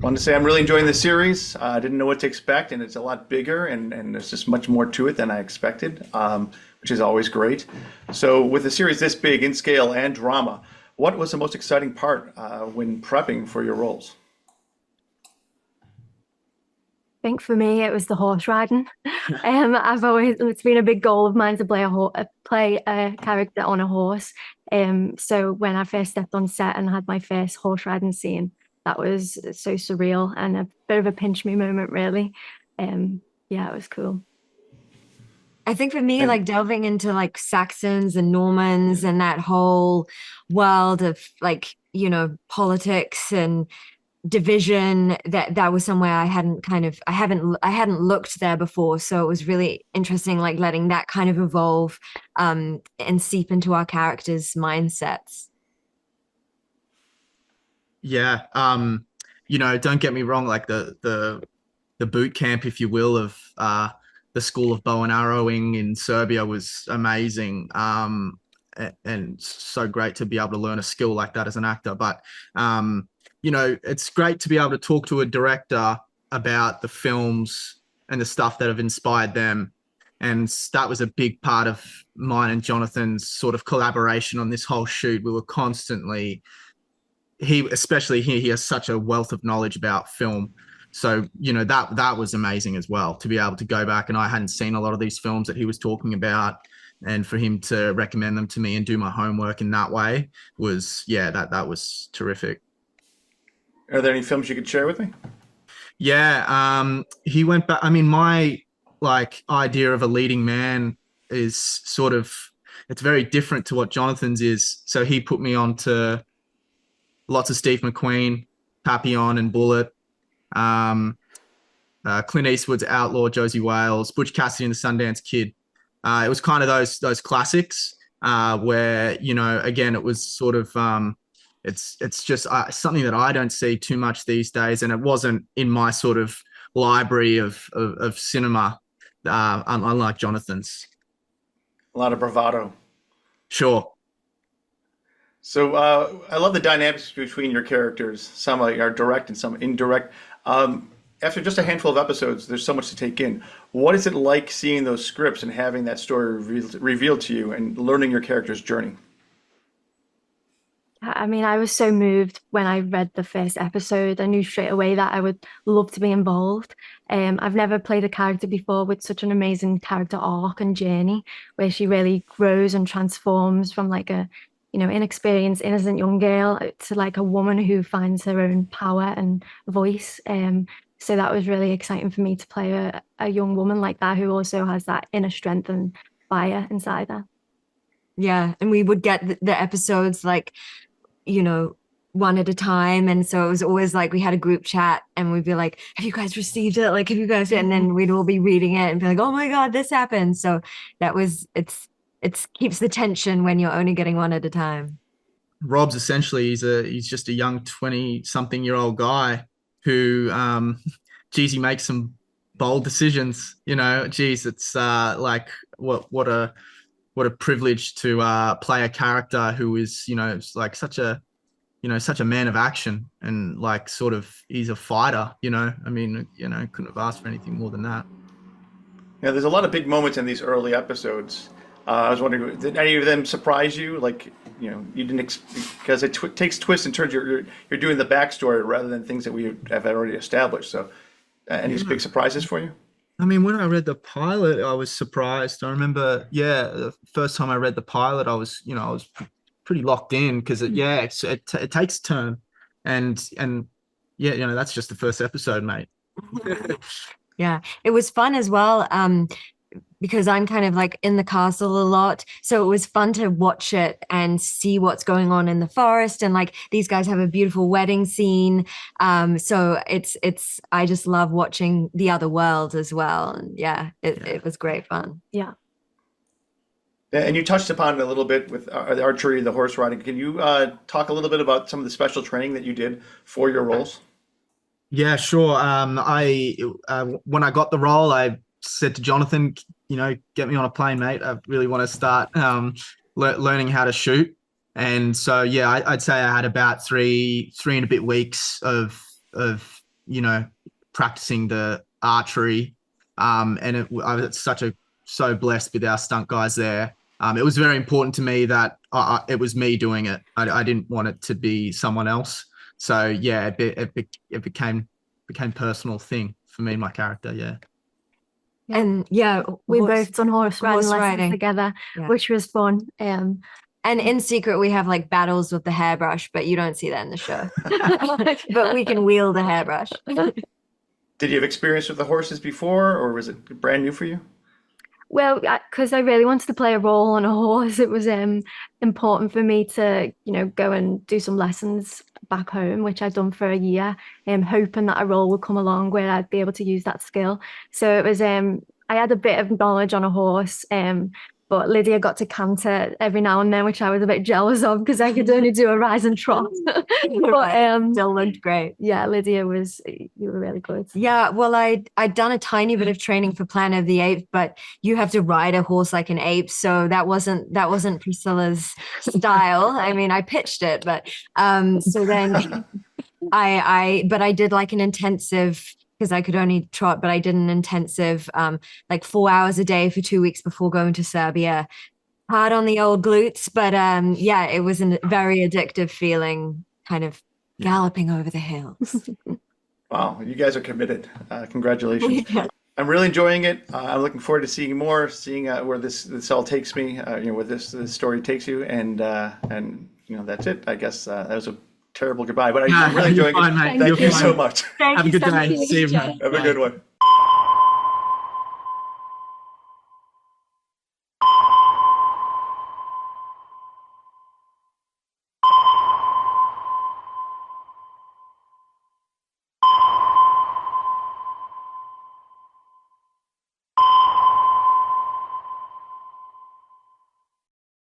wanted to say I'm really enjoying the series. I didn't know what to expect, and it's a lot bigger, and there's just much more to it than I expected, which is always great. So, with a series this big in scale and drama, what was the most exciting part when prepping for your roles? Think for me it was the horse riding. It's been a big goal of mine to play a character on a horse. So when I first stepped on set and had my first horse riding scene, that was so surreal and a bit of a pinch me moment, really. Yeah, it was cool. I think for me, And like delving into like Saxons and Normans and that whole world of like, politics and division, that was somewhere I hadn't looked there before. So it was really interesting, like letting that kind of evolve and seep into our characters' mindsets. Yeah. Don't get me wrong, like the boot camp, if you will, of the school of bow and arrowing in Serbia was amazing. And so great to be able to learn a skill like that as an actor. But it's great to be able to talk to a director about the films and the stuff that have inspired them. And that was a big part of mine and Jonathan's sort of collaboration on this whole shoot. We were constantly, especially here, he has such a wealth of knowledge about film. So, that was amazing as well, to be able to go back, and I hadn't seen a lot of these films that he was talking about, and for him to recommend them to me and do my homework in that way was, yeah, that was terrific. are there any films you could share with me? Yeah, he went back. I mean, my like idea of a leading man is sort of, it's very different to what Jonathan's is. So he put me on to lots of Steve McQueen, Papillon and Bullet, Clint Eastwood's Outlaw, Josie Wales, Butch Cassidy and the Sundance Kid. It was kind of those classics where, again, it was sort of, it's just something that I don't see too much these days, and it wasn't in my sort of library of cinema, unlike Jonathan's. A lot of bravado. Sure. So I love the dynamics between your characters. Some are direct and some indirect. After just a handful of episodes, there's so much to take in. What is it like seeing those scripts and having that story revealed to you and learning your character's journey? I mean, I was so moved when I read the first episode. I knew straight away that I would love to be involved. I've never played a character before with such an amazing character arc and journey where she really grows and transforms from like a, inexperienced, innocent young girl to like a woman who finds her own power and voice. So that was really exciting for me to play a young woman like that who also has that inner strength and fire inside her. Yeah, and we would get the episodes like, one at a time. And so it was always like we had a group chat and we'd be like, have you guys received it? Like, have you guys? And then we'd all be reading it and be like, oh my God, this happened. So it keeps the tension when you're only getting one at a time. Rob's essentially, he's just a young 20-something-year-old guy who, he makes some bold decisions. It's like what a privilege to play a character who is, like such a man of action, and like sort of he's a fighter. I mean, couldn't have asked for anything more than that. Yeah, there's a lot of big moments in these early episodes. I was wondering, did any of them surprise you? Like, you didn't because it takes twists and turns. You're doing the backstory rather than things that we have already established. So, any big surprises for you? I mean, when I read the pilot, I was surprised. I remember, the first time I read the pilot, I was pretty locked in because it takes a turn, and that's just the first episode, mate. Yeah, it was fun as well. Because I'm kind of like in the castle a lot. So it was fun to watch it and see what's going on in the forest. And like these guys have a beautiful wedding scene. So I just love watching the other world as well. And it was great fun. Yeah. And you touched upon it a little bit with the archery, the horse riding. Can you talk a little bit about some of the special training that you did for your roles? Yeah, sure. When I got the role, I said to Jonathan, get me on a plane, mate. I really want to start learning how to shoot. And so, I'd say I had about three and a bit weeks of you know, practicing the archery. And I was so blessed with our stunt guys there. It was very important to me that it was me doing it. I didn't want it to be someone else. So yeah, it became personal thing for me and my character. Yeah. And yeah, We both done horse riding lessons together, Yeah. which was fun. And in secret, we have like battles with the hairbrush, but you don't see that in the show. But we can wield a hairbrush. Did you have experience with the horses before, or was it brand new for you? Well, because I really wanted to play a role on a horse, it was important for me to, go and do some lessons back home, which I'd done for a year, hoping that a role would come along where I'd be able to use that skill. So it was, I had a bit of knowledge on a horse, but Lydia got to canter every now and then, which I was a bit jealous of because I could only do a rise and trot. But still looked great. Yeah, Lydia you were really good. Yeah, well, I'd done a tiny bit of training for Planet of the Apes, but you have to ride a horse like an ape, so that wasn't Priscilla's style. I mean, I pitched it, but so then I did like an intensive, because I could only trot, but I did an intensive like 4 hours a day for 2 weeks before going to Serbia. Hard on the old glutes, but yeah, it was a very addictive feeling, kind of galloping over the hills. Wow, you guys are committed. Congratulations. Yeah. I'm really enjoying it. I'm looking forward to seeing more, seeing where this all takes me, where this story takes you, and that's it. I guess that was a terrible goodbye, but I'm really enjoying it. Fine, mate. Thank you so much. Have a good day. See you, mate. Have a good one.